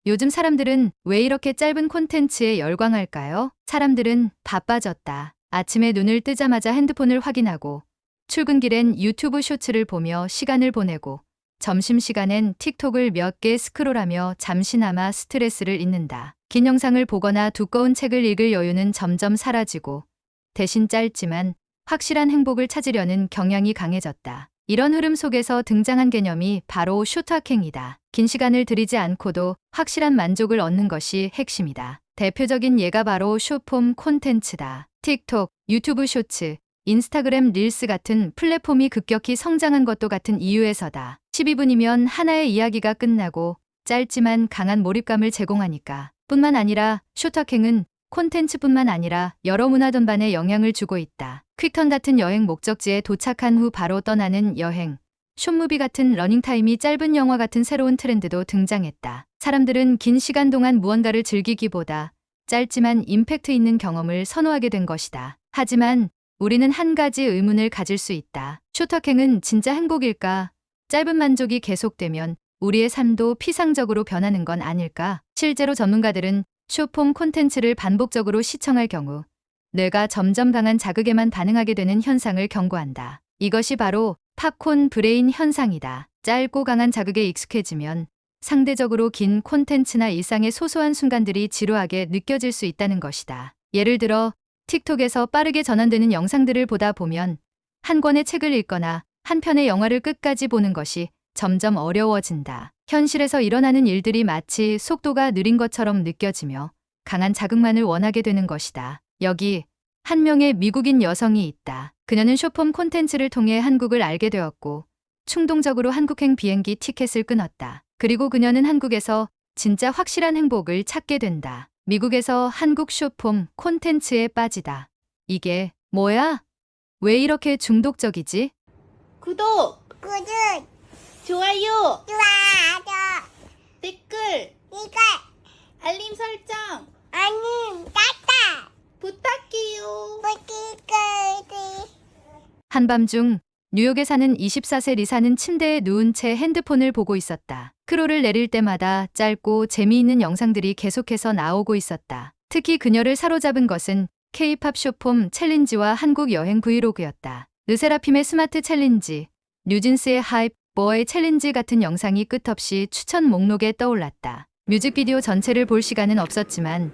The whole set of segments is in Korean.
요즘 사람들은 왜 이렇게 짧은 콘텐츠에 열광할까요? 사람들은 바빠졌다. 아침에 눈을 뜨자마자 핸드폰을 확인하고, 출근길엔 유튜브 쇼츠를 보며 시간을 보내고, 점심시간엔 틱톡을 몇 개 스크롤하며 잠시나마 스트레스를 잊는다. 긴 영상을 보거나 두꺼운 책을 읽을 여유는 점점 사라지고, 대신 짧지만 확실한 행복을 찾으려는 경향이 강해졌다. 이런 흐름 속에서 등장한 개념이 바로 쇼트학행이다. 긴 시간을 들이지 않고도 확실한 만족을 얻는 것이 핵심이다. 대표적인 예가 바로 숏폼 콘텐츠다. 틱톡, 유튜브 쇼츠, 인스타그램 릴스 같은 플랫폼이 급격히 성장한 것도 같은 이유에서다. 12분이면 하나의 이야기가 끝나고 짧지만 강한 몰입감을 제공하니까. 뿐만 아니라 쇼트학행은 콘텐츠뿐만 아니라 여러 문화 전반에 영향을 주고 있다. 퀵턴 같은 여행 목적지에 도착한 후 바로 떠나는 여행, 숏무비 같은 러닝타임이 짧은 영화 같은 새로운 트렌드도 등장했다. 사람들은 긴 시간 동안 무언가를 즐기기보다 짧지만 임팩트 있는 경험을 선호하게 된 것이다. 하지만 우리는 한 가지 의문을 가질 수 있다. 쇼트학행은 진짜 행복일까? 짧은 만족이 계속되면 우리의 삶도 피상적으로 변하는 건 아닐까? 실제로 전문가들은 숏폼 콘텐츠를 반복적으로 시청할 경우 뇌가 점점 강한 자극에만 반응하게 되는 현상을 경고한다. 이것이 바로 팝콘 브레인 현상이다. 짧고 강한 자극에 익숙해지면 상대적으로 긴 콘텐츠나 일상의 소소한 순간들이 지루하게 느껴질 수 있다는 것이다. 예를 들어 틱톡에서 빠르게 전환되는 영상들을 보다 보면 한 권의 책을 읽거나 한 편의 영화를 끝까지 보는 것이 점점 어려워진다. 현실에서 일어나는 일들이 마치 속도가 느린 것처럼 느껴지며 강한 자극만을 원하게 되는 것이다. 여기 한 명의 미국인 여성이 있다. 그녀는 숏폼 콘텐츠를 통해 한국을 알게 되었고 충동적으로 한국행 비행기 티켓을 끊었다. 그리고 그녀는 한국에서 진짜 확실한 행복을 찾게 된다. 미국에서 한국 숏폼 콘텐츠에 빠지다. 이게 뭐야? 왜 이렇게 중독적이지? 구독, 구독, 좋아요, 좋아요, 댓글, 이거, 알림 설정 아님, 따따, 부탁해요. 뿌띠까지. 한밤중 뉴욕에 사는 24세 리사는 침대에 누운 채 핸드폰을 보고 있었다. 크롤을 내릴 때마다 짧고 재미있는 영상들이 계속해서 나오고 있었다. 특히 그녀를 사로잡은 것은 K-팝 숏폼 챌린지와 한국 여행 브이로그였다. 르세라핌의 스마트 챌린지, 뉴진스의 하이프 보의 챌린지 같은 영상이 끝없이 추천 목록에 떠올랐다. 뮤직비디오 전체를 볼 시간은 없었지만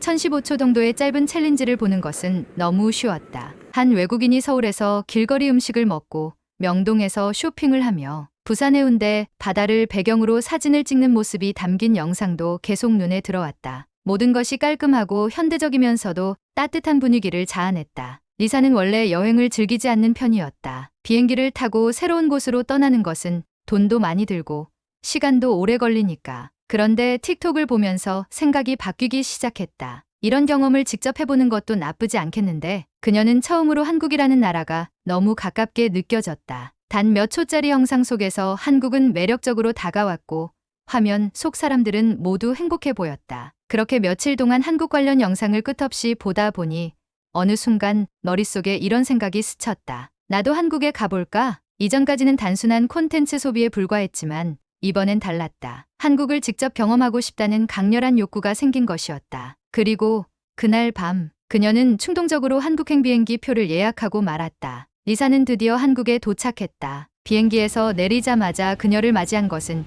1015초 정도의 짧은 챌린지를 보는 것은 너무 쉬웠다. 한 외국인이 서울에서 길거리 음식을 먹고 명동에서 쇼핑을 하며 부산 해운대 바다를 배경으로 사진을 찍는 모습이 담긴 영상도 계속 눈에 들어왔다. 모든 것이 깔끔하고 현대적이면서도 따뜻한 분위기를 자아냈다. 리사는 원래 여행을 즐기지 않는 편이었다. 비행기를 타고 새로운 곳으로 떠나는 것은 돈도 많이 들고 시간도 오래 걸리니까. 그런데 틱톡을 보면서 생각이 바뀌기 시작했다. 이런 경험을 직접 해보는 것도 나쁘지 않겠는데 그녀는 처음으로 한국이라는 나라가 너무 가깝게 느껴졌다. 단 몇 초짜리 영상 속에서 한국은 매력적으로 다가왔고 화면 속 사람들은 모두 행복해 보였다. 그렇게 며칠 동안 한국 관련 영상을 끝없이 보다 보니 어느 순간 머릿속에 이런 생각이 스쳤다. 나도 한국에 가볼까? 이전까지는 단순한 콘텐츠 소비에 불과했지만 이번엔 달랐다. 한국을 직접 경험하고 싶다는 강렬한 욕구가 생긴 것이었다. 그리고 그날 밤 그녀는 충동적으로 한국행 비행기 표를 예약하고 말았다. 리사는 드디어 한국에 도착했다. 비행기에서 내리자마자 그녀를 맞이한 것은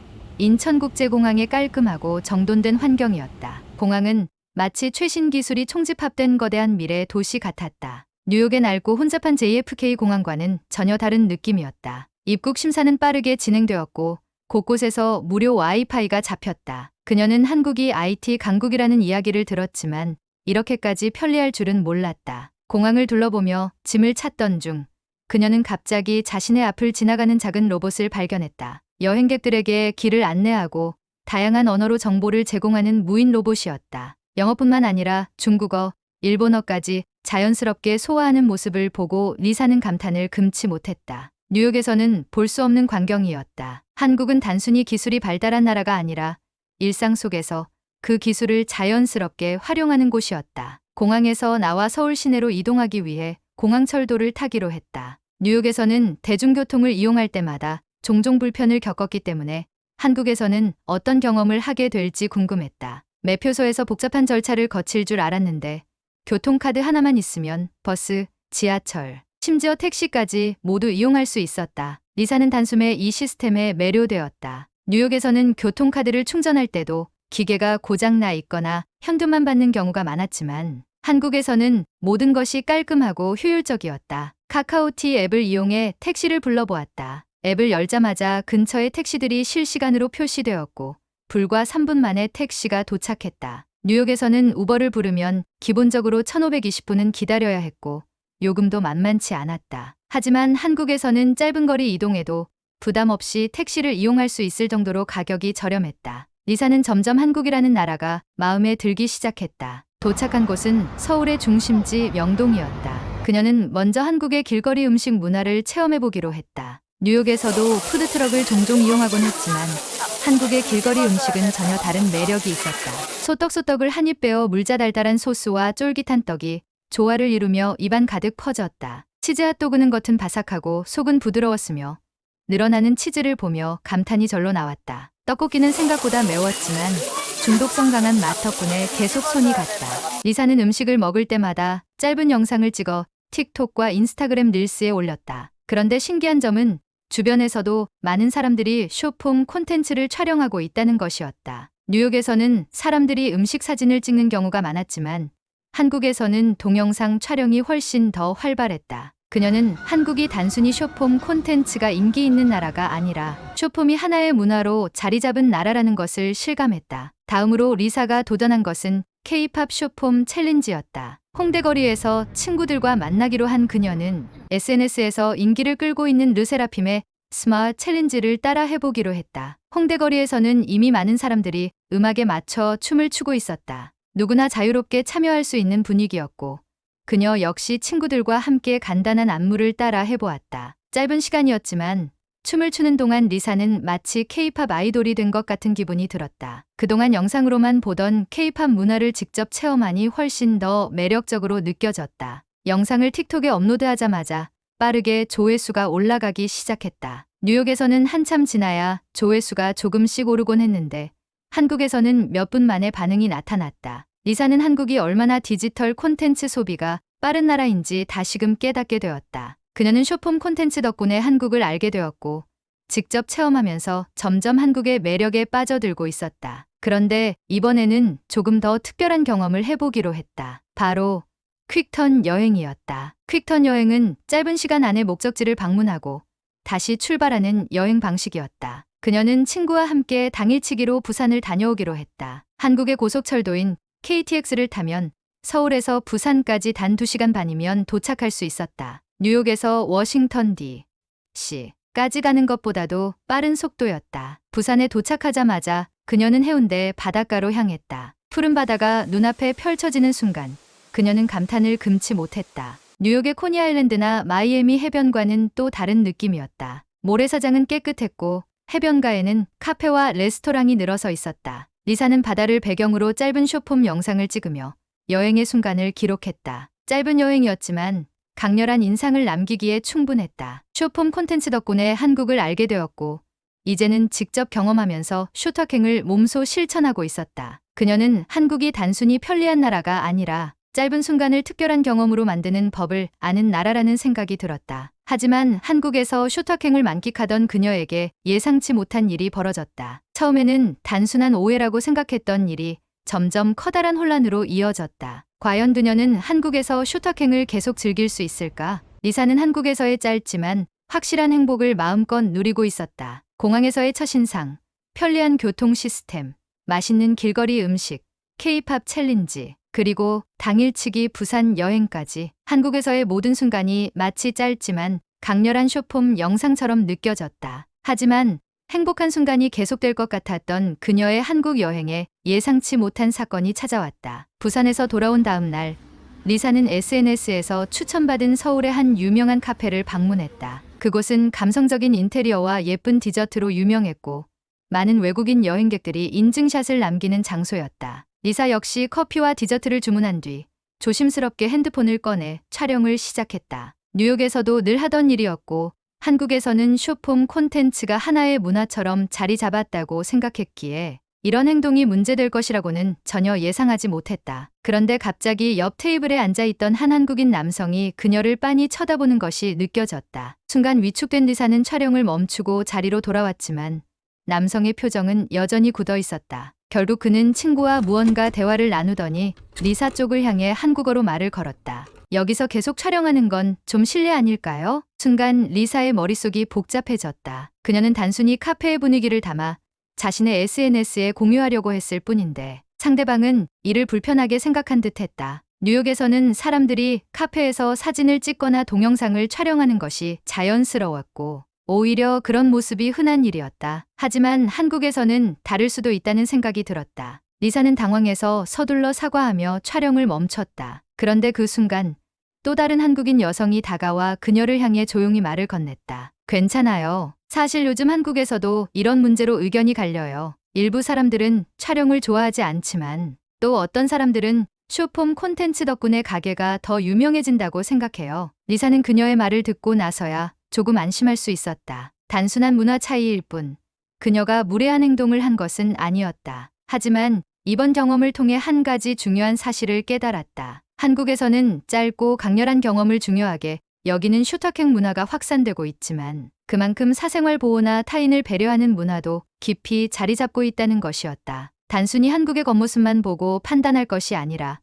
인천국제공항의 깔끔하고 정돈된 환경이었다. 공항은 마치 최신 기술이 총집합된 거대한 미래 도시 같았다. 뉴욕의 낡고 혼잡한 JFK 공항과는 전혀 다른 느낌이었다. 입국 심사는 빠르게 진행되었고 곳곳에서 무료 와이파이가 잡혔다. 그녀는 한국이 IT 강국이라는 이야기를 들었지만 이렇게까지 편리할 줄은 몰랐다. 공항을 둘러보며 짐을 찾던 중 그녀는 갑자기 자신의 앞을 지나가는 작은 로봇을 발견했다. 여행객들에게 길을 안내하고 다양한 언어로 정보를 제공하는 무인 로봇이었다. 영어뿐만 아니라 중국어, 일본어까지 자연스럽게 소화하는 모습을 보고 리사는 감탄을 금치 못했다. 뉴욕에서는 볼 수 없는 광경이었다. 한국은 단순히 기술이 발달한 나라가 아니라 일상 속에서 그 기술을 자연스럽게 활용하는 곳이었다. 공항에서 나와 서울 시내로 이동하기 위해 공항철도를 타기로 했다. 뉴욕에서는 대중교통을 이용할 때마다 종종 불편을 겪었기 때문에 한국에서는 어떤 경험을 하게 될지 궁금했다. 매표소에서 복잡한 절차를 거칠 줄 알았는데 교통카드 하나만 있으면 버스, 지하철, 심지어 택시까지 모두 이용할 수 있었다. 리사는 단숨에 이 시스템에 매료되었다. 뉴욕에서는 교통카드를 충전할 때도 기계가 고장나 있거나 현금만 받는 경우가 많았지만 한국에서는 모든 것이 깔끔하고 효율적이었다. 카카오티 앱을 이용해 택시를 불러보았다. 앱을 열자마자 근처의 택시들이 실시간으로 표시되었고 불과 3분 만에 택시가 도착했다. 뉴욕에서는 우버를 부르면 기본적으로 1,520분은 기다려야 했고 요금도 만만치 않았다. 하지만 한국에서는 짧은 거리 이동에도 부담 없이 택시를 이용할 수 있을 정도로 가격이 저렴했다. 리사는 점점 한국이라는 나라가 마음에 들기 시작했다. 도착한 곳은 서울의 중심지 명동이었다. 그녀는 먼저 한국의 길거리 음식 문화를 체험해보기로 했다. 뉴욕에서도 푸드트럭을 종종 이용하곤 했지만 한국의 길거리 음식은 전혀 다른 매력이 있었다. 소떡소떡을 한 입 베어 물자 달달한 소스와 쫄깃한 떡이 조화를 이루며 입안 가득 퍼졌다. 치즈 핫도그는 겉은 바삭하고 속은 부드러웠으며 늘어나는 치즈를 보며 감탄이 절로 나왔다. 떡볶이는 생각보다 매웠지만 중독성 강한 맛 덕분에 계속 손이 갔다. 리사는 음식을 먹을 때마다 짧은 영상을 찍어 틱톡과 인스타그램 릴스에 올렸다. 그런데 신기한 점은 주변에서도 많은 사람들이 숏폼 콘텐츠를 촬영하고 있다는 것이었다. 뉴욕에서는 사람들이 음식 사진을 찍는 경우가 많았지만 한국에서는 동영상 촬영이 훨씬 더 활발했다. 그녀는 한국이 단순히 숏폼 콘텐츠가 인기 있는 나라가 아니라 숏폼이 하나의 문화로 자리 잡은 나라라는 것을 실감했다. 다음으로 리사가 도전한 것은 K-팝 숏폼 챌린지였다. 홍대거리에서 친구들과 만나기로 한 그녀는 SNS에서 인기를 끌고 있는 르세라핌의 스마트 챌린지를 따라 해보기로 했다. 홍대거리에서는 이미 많은 사람들이 음악에 맞춰 춤을 추고 있었다. 누구나 자유롭게 참여할 수 있는 분위기였고 그녀 역시 친구들과 함께 간단한 안무를 따라 해보았다. 짧은 시간이었지만 춤을 추는 동안 리사는 마치 K-팝 아이돌이 된 것 같은 기분이 들었다. 그동안 영상으로만 보던 K-팝 문화를 직접 체험하니 훨씬 더 매력적으로 느껴졌다. 영상을 틱톡에 업로드하자마자 빠르게 조회수가 올라가기 시작했다. 뉴욕에서는 한참 지나야 조회수가 조금씩 오르곤 했는데 한국에서는 몇 분 만에 반응이 나타났다. 리사는 한국이 얼마나 디지털 콘텐츠 소비가 빠른 나라인지 다시금 깨닫게 되었다. 그녀는 숏폼 콘텐츠 덕분에 한국을 알게 되었고 직접 체험하면서 점점 한국의 매력에 빠져들고 있었다. 그런데 이번에는 조금 더 특별한 경험을 해보기로 했다. 바로 퀵턴 여행이었다. 퀵턴 여행은 짧은 시간 안에 목적지를 방문하고 다시 출발하는 여행 방식이었다. 그녀는 친구와 함께 당일치기로 부산을 다녀오기로 했다. 한국의 고속철도인 KTX를 타면 서울에서 부산까지 단 2시간 반이면 도착할 수 있었다. 뉴욕에서 워싱턴 DC까지 가는 것보다도 빠른 속도였다. 부산에 도착하자마자 그녀는 해운대 바닷가로 향했다. 푸른 바다가 눈앞에 펼쳐지는 순간 그녀는 감탄을 금치 못했다. 뉴욕의 코니아일랜드나 마이애미 해변과는 또 다른 느낌이었다. 모래사장은 깨끗했고 해변가에는 카페와 레스토랑이 늘어서 있었다. 리사는 바다를 배경으로 짧은 숏폼 영상을 찍으며 여행의 순간을 기록했다. 짧은 여행이었지만 강렬한 인상을 남기기에 충분했다. 숏폼 콘텐츠 덕분에 한국을 알게 되었고 이제는 직접 경험하면서 숏학행을 몸소 실천하고 있었다. 그녀는 한국이 단순히 편리한 나라가 아니라 짧은 순간을 특별한 경험으로 만드는 법을 아는 나라라는 생각이 들었다. 하지만 한국에서 숏학행을 만끽하던 그녀에게 예상치 못한 일이 벌어졌다. 처음에는 단순한 오해라고 생각했던 일이 점점 커다란 혼란으로 이어졌다. 과연 그녀는 한국에서 숏학행을 계속 즐길 수 있을까? 리사는 한국에서의 짧지만 확실한 행복을 마음껏 누리고 있었다. 공항에서의 첫인상, 편리한 교통 시스템, 맛있는 길거리 음식, K-팝 챌린지, 그리고 당일치기 부산 여행까지 한국에서의 모든 순간이 마치 짧지만 강렬한 숏폼 영상처럼 느껴졌다. 하지만 행복한 순간이 계속될 것 같았던 그녀의 한국 여행에 예상치 못한 사건이 찾아왔다. 부산에서 돌아온 다음 날 리사는 SNS에서 추천받은 서울의 한 유명한 카페를 방문했다. 그곳은 감성적인 인테리어와 예쁜 디저트로 유명했고 많은 외국인 여행객들이 인증샷을 남기는 장소였다. 리사 역시 커피와 디저트를 주문한 뒤 조심스럽게 핸드폰을 꺼내 촬영을 시작했다. 뉴욕에서도 늘 하던 일이었고 한국에서는 숏폼 콘텐츠가 하나의 문화처럼 자리 잡았다고 생각했기에 이런 행동이 문제될 것이라고는 전혀 예상하지 못했다. 그런데 갑자기 옆 테이블에 앉아있던 한 한국인 남성이 그녀를 빤히 쳐다보는 것이 느껴졌다. 순간 위축된 리사는 촬영을 멈추고 자리로 돌아왔지만 남성의 표정은 여전히 굳어 있었다. 결국 그는 친구와 무언가 대화를 나누더니 리사 쪽을 향해 한국어로 말을 걸었다. 여기서 계속 촬영하는 건 좀 실례 아닐까요? 순간 리사의 머릿속이 복잡해졌다. 그녀는 단순히 카페의 분위기를 담아 자신의 SNS에 공유하려고 했을 뿐인데 상대방은 이를 불편하게 생각한 듯했다. 뉴욕에서는 사람들이 카페에서 사진을 찍거나 동영상을 촬영하는 것이 자연스러웠고 오히려 그런 모습이 흔한 일이었다. 하지만 한국에서는 다를 수도 있다는 생각이 들었다. 리사는 당황해서 서둘러 사과하며 촬영을 멈췄다. 그런데 그 순간 또 다른 한국인 여성이 다가와 그녀를 향해 조용히 말을 건넸다. 괜찮아요. 사실 요즘 한국에서도 이런 문제로 의견이 갈려요. 일부 사람들은 촬영을 좋아하지 않지만 또 어떤 사람들은 숏폼 콘텐츠 덕분에 가게가 더 유명해진다고 생각해요. 리사는 그녀의 말을 듣고 나서야 조금 안심할 수 있었다. 단순한 문화 차이일 뿐 그녀가 무례한 행동을 한 것은 아니었다. 하지만 이번 경험을 통해 한 가지 중요한 사실을 깨달았다. 한국에서는 짧고 강렬한 경험을 중요하게 여기는 슈터행 문화가 확산되고 있지만 그만큼 사생활 보호나 타인을 배려하는 문화도 깊이 자리 잡고 있다는 것이었다. 단순히 한국의 겉모습만 보고 판단할 것이 아니라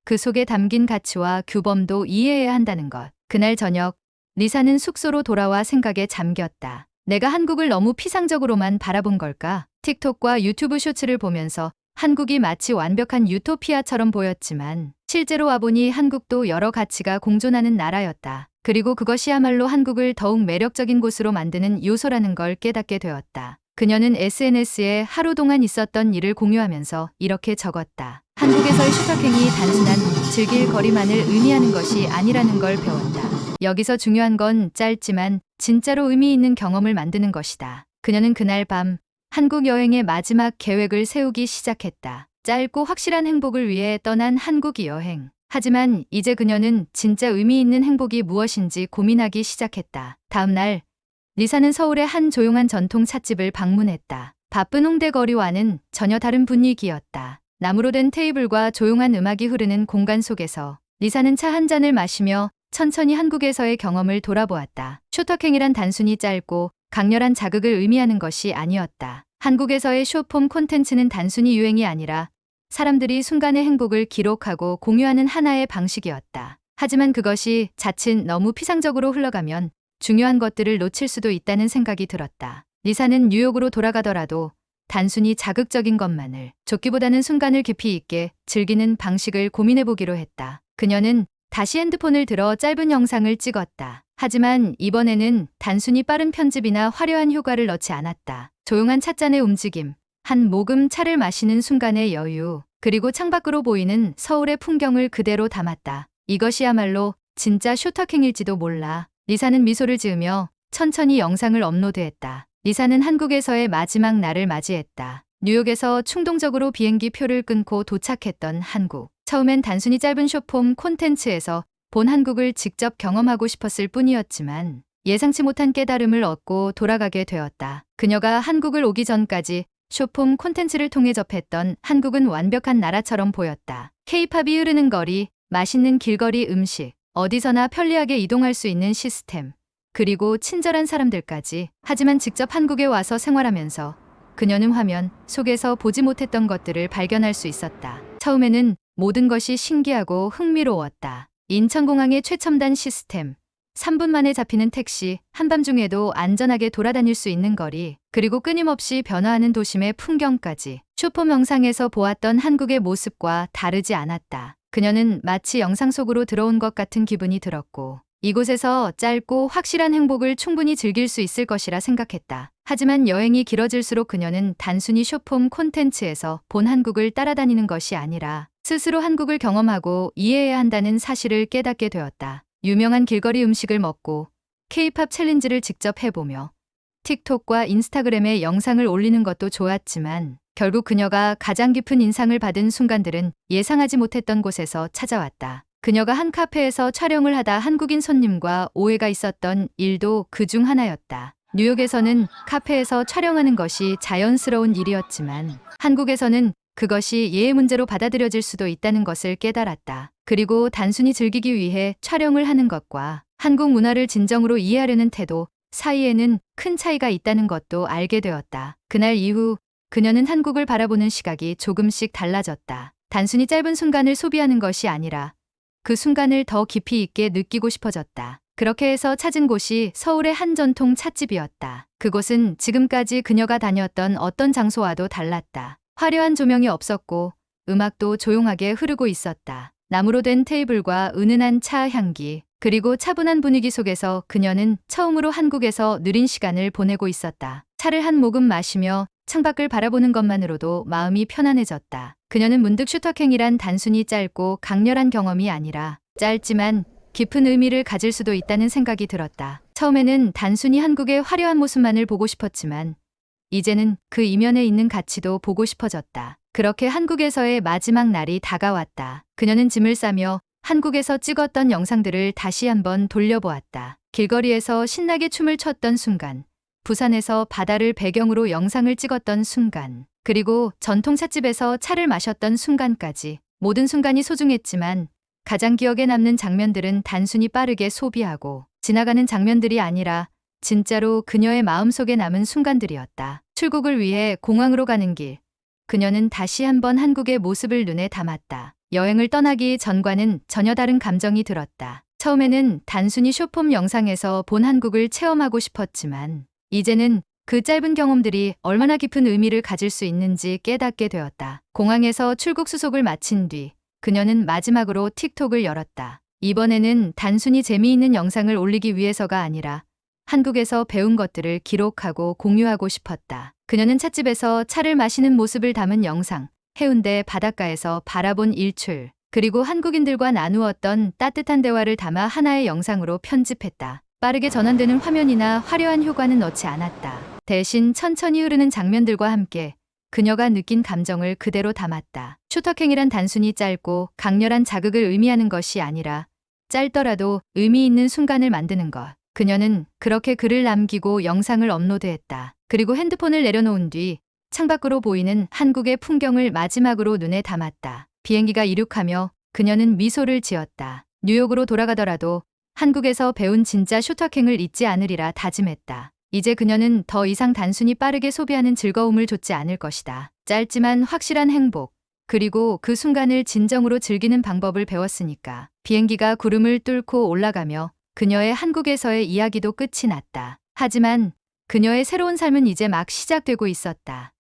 그 속에 담긴 가치와 규범도 이해해야 한다는 것. 그날 저녁 리사는 숙소로 돌아와 생각에 잠겼다. 내가 한국을 너무 피상적으로만 바라본 걸까? 틱톡과 유튜브 쇼츠를 보면서 한국이 마치 완벽한 유토피아처럼 보였지만 실제로 와보니 한국도 여러 가치가 공존하는 나라였다. 그리고 그것이야말로 한국을 더욱 매력적인 곳으로 만드는 요소라는 걸 깨닫게 되었다. 그녀는 SNS에 하루 동안 있었던 일을 공유하면서 이렇게 적었다. 한국에서의 슈터행이 단순한 즐길 거리만을 의미하는 것이 아니라는 걸 배웠다. 여기서 중요한 건 짧지만 진짜로 의미 있는 경험을 만드는 것이다. 그녀는 그날 밤 한국 여행의 마지막 계획을 세우기 시작했다. 짧고 확실한 행복을 위해 떠난 한국 여행. 하지만 이제 그녀는 진짜 의미 있는 행복이 무엇인지 고민하기 시작했다. 다음 날 리사는 서울의 한 조용한 전통 찻집을 방문했다. 바쁜 홍대 거리와는 전혀 다른 분위기였다. 나무로 된 테이블과 조용한 음악이 흐르는 공간 속에서 리사는 차 한 잔을 마시며 천천히 한국에서의 경험을 돌아보았다. 숏터행이란 단순히 짧고 강렬한 자극을 의미하는 것이 아니었다. 한국에서의 숏폼 콘텐츠는 단순히 유행이 아니라 사람들이 순간의 행복을 기록하고 공유하는 하나의 방식이었다. 하지만 그것이 자칫 너무 피상적으로 흘러가면 중요한 것들을 놓칠 수도 있다는 생각이 들었다. 리사는 뉴욕으로 돌아가더라도 단순히 자극적인 것만을 쫓기보다는 순간을 깊이 있게 즐기는 방식을 고민해보기로 했다. 그녀는 다시 핸드폰을 들어 짧은 영상을 찍었다. 하지만 이번에는 단순히 빠른 편집이나 화려한 효과를 넣지 않았다. 조용한 찻잔의 움직임, 한 모금 차를 마시는 순간의 여유, 그리고 창밖으로 보이는 서울의 풍경을 그대로 담았다. 이것이야말로 진짜 슈터행일지도 몰라. 리사는 미소를 지으며 천천히 영상을 업로드했다. 리사는 한국에서의 마지막 날을 맞이했다. 뉴욕에서 충동적으로 비행기 표를 끊고 도착했던 한국. 처음엔 단순히 짧은 숏폼 콘텐츠에서 본 한국을 직접 경험하고 싶었을 뿐이었지만 예상치 못한 깨달음을 얻고 돌아가게 되었다. 그녀가 한국을 오기 전까지 숏폼 콘텐츠를 통해 접했던 한국은 완벽한 나라처럼 보였다. K-팝이 흐르는 거리, 맛있는 길거리 음식, 어디서나 편리하게 이동할 수 있는 시스템, 그리고 친절한 사람들까지. 하지만 직접 한국에 와서 생활하면서 그녀는 화면 속에서 보지 못했던 것들을 발견할 수 있었다. 처음에는 모든 것이 신기하고 흥미로웠다. 인천공항의 최첨단 시스템, 3분 만에 잡히는 택시, 한밤중에도 안전하게 돌아다닐 수 있는 거리, 그리고 끊임없이 변화하는 도심의 풍경까지. 숏폼 영상에서 보았던 한국의 모습과 다르지 않았다. 그녀는 마치 영상 속으로 들어온 것 같은 기분이 들었고 이곳에서 짧고 확실한 행복을 충분히 즐길 수 있을 것이라 생각했다. 하지만 여행이 길어질수록 그녀는 단순히 숏폼 콘텐츠에서 본 한국을 따라다니는 것이 아니라 스스로 한국을 경험하고 이해해야 한다는 사실을 깨닫게 되었다. 유명한 길거리 음식을 먹고 K-팝 챌린지를 직접 해보며 틱톡과 인스타그램에 영상을 올리는 것도 좋았지만 결국 그녀가 가장 깊은 인상을 받은 순간들은 예상하지 못했던 곳에서 찾아왔다. 그녀가 한 카페에서 촬영을 하다 한국인 손님과 오해가 있었던 일도 그 중 하나였다. 뉴욕에서는 카페에서 촬영하는 것이 자연스러운 일이었지만 한국에서는 그것이 예의 문제로 받아들여질 수도 있다는 것을 깨달았다. 그리고 단순히 즐기기 위해 촬영을 하는 것과 한국 문화를 진정으로 이해하려는 태도 사이에는 큰 차이가 있다는 것도 알게 되었다. 그날 이후 그녀는 한국을 바라보는 시각이 조금씩 달라졌다. 단순히 짧은 순간을 소비하는 것이 아니라 그 순간을 더 깊이 있게 느끼고 싶어졌다. 그렇게 해서 찾은 곳이 서울의 한 전통 찻집이었다. 그곳은 지금까지 그녀가 다녔던 어떤 장소와도 달랐다. 화려한 조명이 없었고 음악도 조용하게 흐르고 있었다. 나무로 된 테이블과 은은한 차 향기, 그리고 차분한 분위기 속에서 그녀는 처음으로 한국에서 느린 시간을 보내고 있었다. 차를 한 모금 마시며 창밖을 바라보는 것만으로도 마음이 편안해졌다. 그녀는 문득 슈터킹이란 단순히 짧고 강렬한 경험이 아니라 짧지만 깊은 의미를 가질 수도 있다는 생각이 들었다. 처음에는 단순히 한국의 화려한 모습만을 보고 싶었지만 이제는 그 이면에 있는 가치도 보고 싶어졌다. 그렇게 한국에서의 마지막 날이 다가왔다. 그녀는 짐을 싸며 한국에서 찍었던 영상들을 다시 한번 돌려보았다. 길거리에서 신나게 춤을 췄던 순간, 부산에서 바다를 배경으로 영상을 찍었던 순간, 그리고 전통 찻집에서 차를 마셨던 순간까지 모든 순간이 소중했지만 가장 기억에 남는 장면들은 단순히 빠르게 소비하고 지나가는 장면들이 아니라 진짜로 그녀의 마음속에 남은 순간들이었다. 출국을 위해 공항으로 가는 길, 그녀는 다시 한번 한국의 모습을 눈에 담았다. 여행을 떠나기 전과는 전혀 다른 감정이 들었다. 처음에는 단순히 쇼폼 영상에서 본 한국을 체험하고 싶었지만 이제는 그 짧은 경험들이 얼마나 깊은 의미를 가질 수 있는지 깨닫게 되었다. 공항에서 출국 수속을 마친 뒤 그녀는 마지막으로 틱톡을 열었다. 이번에는 단순히 재미있는 영상을 올리기 위해서가 아니라 한국에서 배운 것들을 기록하고 공유하고 싶었다. 그녀는 찻집에서 차를 마시는 모습을 담은 영상, 해운대 바닷가에서 바라본 일출, 그리고 한국인들과 나누었던 따뜻한 대화를 담아 하나의 영상으로 편집했다. 빠르게 전환되는 화면이나 화려한 효과는 넣지 않았다. 대신 천천히 흐르는 장면들과 함께 그녀가 느낀 감정을 그대로 담았다. 슈터킹이란 단순히 짧고 강렬한 자극을 의미하는 것이 아니라 짧더라도 의미 있는 순간을 만드는 것. 그녀는 그렇게 글을 남기고 영상을 업로드했다. 그리고 핸드폰을 내려놓은 뒤 창밖으로 보이는 한국의 풍경을 마지막으로 눈에 담았다. 비행기가 이륙하며 그녀는 미소를 지었다. 뉴욕으로 돌아가더라도 한국에서 배운 진짜 슈터킹을 잊지 않으리라 다짐했다. 이제 그녀는 더 이상 단순히 빠르게 소비하는 즐거움을 좇지 않을 것이다. 짧지만 확실한 행복, 그리고 그 순간을 진정으로 즐기는 방법을 배웠으니까. 비행기가 구름을 뚫고 올라가며 그녀의 한국에서의 이야기도 끝이 났다. 하지만 그녀의 새로운 삶은 이제 막 시작되고 있었다.